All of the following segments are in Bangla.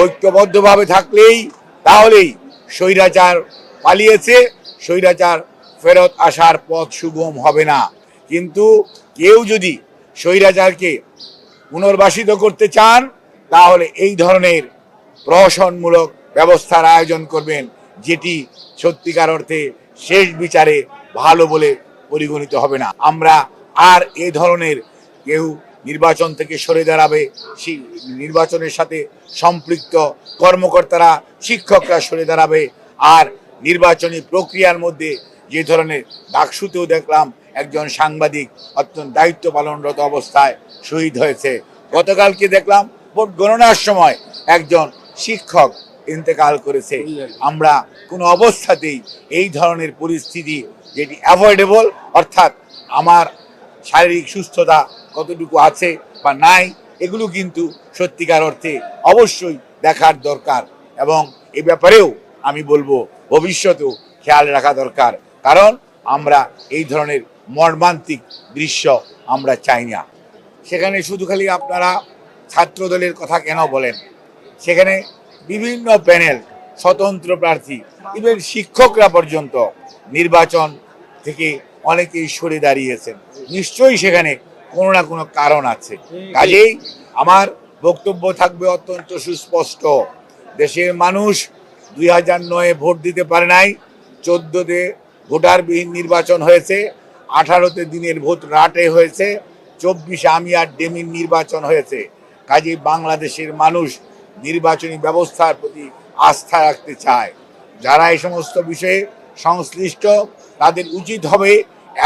ঐক্যবদ্ধভাবে থাকলেই তাহলেই স্বৈরাচার পালিয়েছে, স্বৈরাচার ফেরত আসার পথ সুগম হবে না। কিন্তু কেউ যদি স্বৈরাচারকে পুনর্বাসিত করতে চান তাহলে এই ধরনের প্রহসনমূলক ব্যবস্থার আয়োজন করবেন, যেটি সত্যিকার অর্থে শেষ বিচারে ভালো বলে পরিগণিত হবে না। আমরা আর এই ধরনের কেউ নির্বাচন থেকে সরে দাঁড়াবে, নির্বাচনের সাথে সম্পৃক্ত কর্মকর্তারা, শিক্ষকরা সরে দাঁড়াবে। আর নির্বাচনী প্রক্রিয়ার মধ্যে যে ধরনের ডাকসুতেও দেখলাম একজন সাংবাদিক অত্যন্ত দায়িত্ব পালনরত অবস্থায় শহীদ হয়েছে, গতকালকে দেখলাম ভোট গণনার সময় একজন শিক্ষক ইন্তেকাল করেছে। আমরা কোনো অবস্থাতেই এই ধরনের পরিস্থিতি যেটি অ্যাভয়েডেবল, অর্থাৎ আমার শারীরিক সুস্থতা কতটুকু আছে বা নাই, এগুলো কিন্তু সত্যিকার অর্থে অবশ্যই দেখার দরকার। এবং এ ব্যাপারেও আমি বলবো ভবিষ্যতেও খেয়াল রাখা দরকার, কারণ আমরা এই ধরনের মর্মান্তিক দৃশ্য আমরা চাই না। সেখানে শুধু খালি আপনারা ছাত্রদলের কথা কেন বলেন, সেখানে বিভিন্ন প্যানেল, স্বতন্ত্র প্রার্থী, ইভেন শিক্ষকরা পর্যন্ত নির্বাচন থেকে অনেকেই সরে দাঁড়িয়েছেন। নিশ্চয়ই সেখানে কোনো না কোনো কারণ আছে। কাজেই আমার বক্তব্য থাকবে অত্যন্ত সুস্পষ্ট। দেশের মানুষ 2009-এ ভোট দিতে পারে নাই, 14-তে ভোটারবিহীন নির্বাচন হয়েছে, 18-তে দিনের ভোট রাটে হয়েছে, 24-এ আমি আর ডেমির নির্বাচন হয়েছে। কাজেই বাংলাদেশের মানুষ নির্বাচনী ব্যবস্থার প্রতি আস্থা রাখতে চায়। যারা এই সমস্ত বিষয়ে সংশ্লিষ্ট তাদের উচিত হবে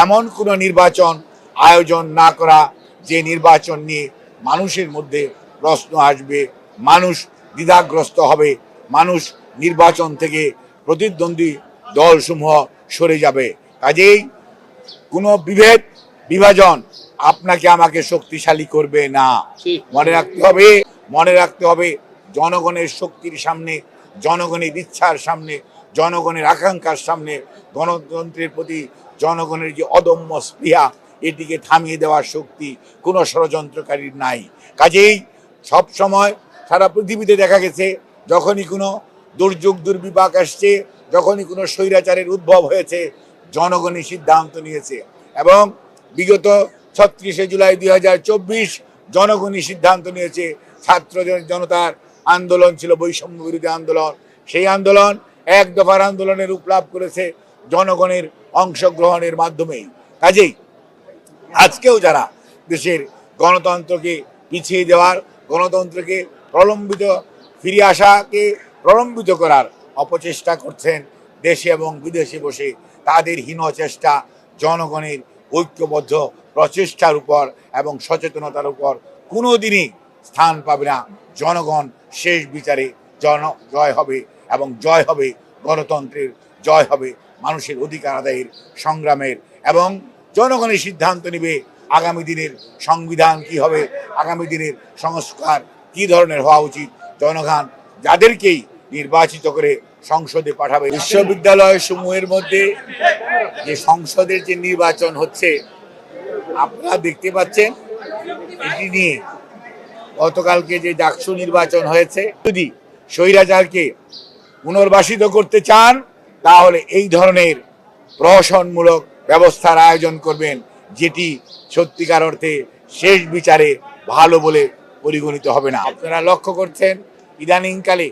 এমন কোনো নির্বাচন আয়োজন না করা যে নির্বাচন নিয়ে মানুষের মধ্যে প্রশ্ন আসবে, মানুষ দ্বিধাগ্রস্ত হবে, মানুষ নির্বাচন থেকে প্রতিদ্বন্দ্বী দলসমূহ সরে যাবে। কাজেই কোনো বিভাজন আপনাকে আমাকে শক্তিশালী করবে না। মনে রাখতে হবে জনগণের শক্তির সামনে, জনগণের ইচ্ছার সামনে, জনগণের আকাঙ্ক্ষার সামনে গণতন্ত্রের প্রতি জনগণের যে অদম্য স্পৃহা, এটিকে থামিয়ে দেওয়ার শক্তি কোনো ষড়যন্ত্রকারীর নাই। কাজেই সব সময় সারা পৃথিবীতে দেখা গেছে যখনই কোনো দুর্যোগ দুর্বিপাক আসছে, যখনই কোনো স্বৈরাচারের উদ্ভব হয়েছে, জনগণই সিদ্ধান্ত নিয়েছে। এবং বিগত 36শে জুলাই 2024 জনগণই সিদ্ধান্ত নিয়েছে। ছাত্র জনতার আন্দোলন ছিল বৈষম্য বিরোধী আন্দোলন, সেই আন্দোলন এক দফার আন্দোলনের রূপ লাভ করেছে জনগণের অংশগ্রহণের মাধ্যমেই। কাজেই আজকেও যারা দেশের গণতন্ত্রকে পিছিয়ে দেওয়ার, গণতন্ত্রকে ফিরে আসাকে প্রলম্বিত করার অপচেষ্টা করছেন দেশে এবং বিদেশে বসে, তাদের হীন চেষ্টা জনগণের ঐক্যবদ্ধ প্রচেষ্টার উপর এবং সচেতনতার উপর কোনো দিনই স্থান পাবে না। জনগণ শেষ বিচারে জয় হবে এবং জয় হবে গণতন্ত্রের, জয় হবে মানুষের অধিকার আদায়ের সংগ্রামের। এবং জনগণের সিদ্ধান্ত নেবে আগামী দিনের সংবিধান কি হবে, আগামী দিনের সংস্কার কি ধরনের হওয়া উচিত। জনগণ যাদেরকেই নির্বাচিত করে সংসদে পাঠাবে। বিশ্ববিদ্যালয় সমূহের মধ্যে যে সংসদের যে নির্বাচন হচ্ছে আপনারা দেখতে পাচ্ছেন, এটি নিয়ে গতকালকে যে ডাকসু নির্বাচন হয়েছে, যদি স্বৈরাচারকে পুনর্বাসিত করতে চান তাহলে এই ধরনের প্রহসনমূলক ব্যবস্থার আয়োজন করবেন, যেটি সত্যিকার অর্থে শেষ বিচারে ভালো বলে পরিগণিত হবে না। আপনারা লক্ষ্য করছেন ইদানিংকালে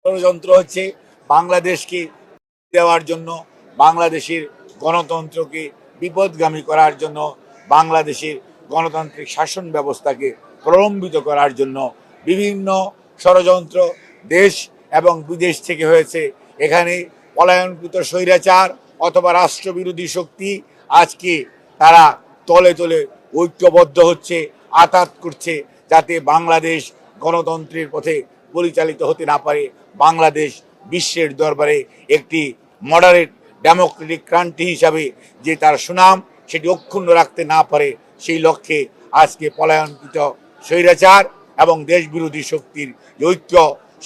ষড়যন্ত্র হচ্ছে বাংলাদেশকে দেওয়ার জন্য, বাংলাদেশের গণতন্ত্রকে বিপদগামী করার জন্য, বাংলাদেশের গণতান্ত্রিক শাসন ব্যবস্থাকে প্রলম্বিত করার জন্য বিভিন্ন ষড়যন্ত্র দেশ এবং বিদেশ থেকে হয়েছে। এখানে পলায়নকৃত স্বৈরাচার অথবা রাষ্ট্রবিরোধী শক্তি আজকে তারা তলে তলে ঐক্যবদ্ধ হচ্ছে, আঘাত করছে, যাতে বাংলাদেশ গণতন্ত্রের পথে পরিচালিত হতে না পারে, বাংলাদেশ বিশ্বের দরবারে একটি মডারেট ডেমোক্রেটিক কান্ট্রি হিসাবে যে তার সুনাম সেটি অক্ষুণ্ণ রাখতে না পারে, সেই লক্ষ্যে আজকে পলায়নকৃত স্বৈরাচার এবং দেশ বিরোধী শক্তির ঐক্য,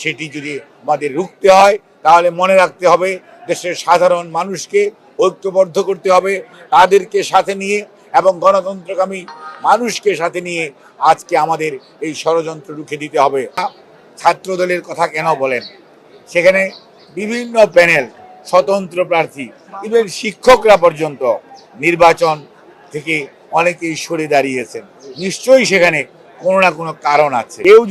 সেটি যদি আমাদের রুখতে হয় তাহলে মনে রাখতে হবে দেশের সাধারণ মানুষকে ঐক্যবদ্ধ করতে হবে, তাদেরকে সাথে নিয়ে এবং গণতন্ত্রকামী মানুষকে সাথে নিয়ে আজকে আমাদের এই ষড়যন্ত্র রুখে দিতে হবে। ছাত্রদলের কথা কেন বলেন? সেখানে বিভিন্ন প্যানেল, স্বতন্ত্র প্রার্থী, ইভেন শিক্ষকরা পর্যন্ত নির্বাচন থেকে অনেকেই সরে দাঁড়িয়েছেন। নিশ্চয়ই সেখানে কোনো না কোনো কারণ আছে। কেউ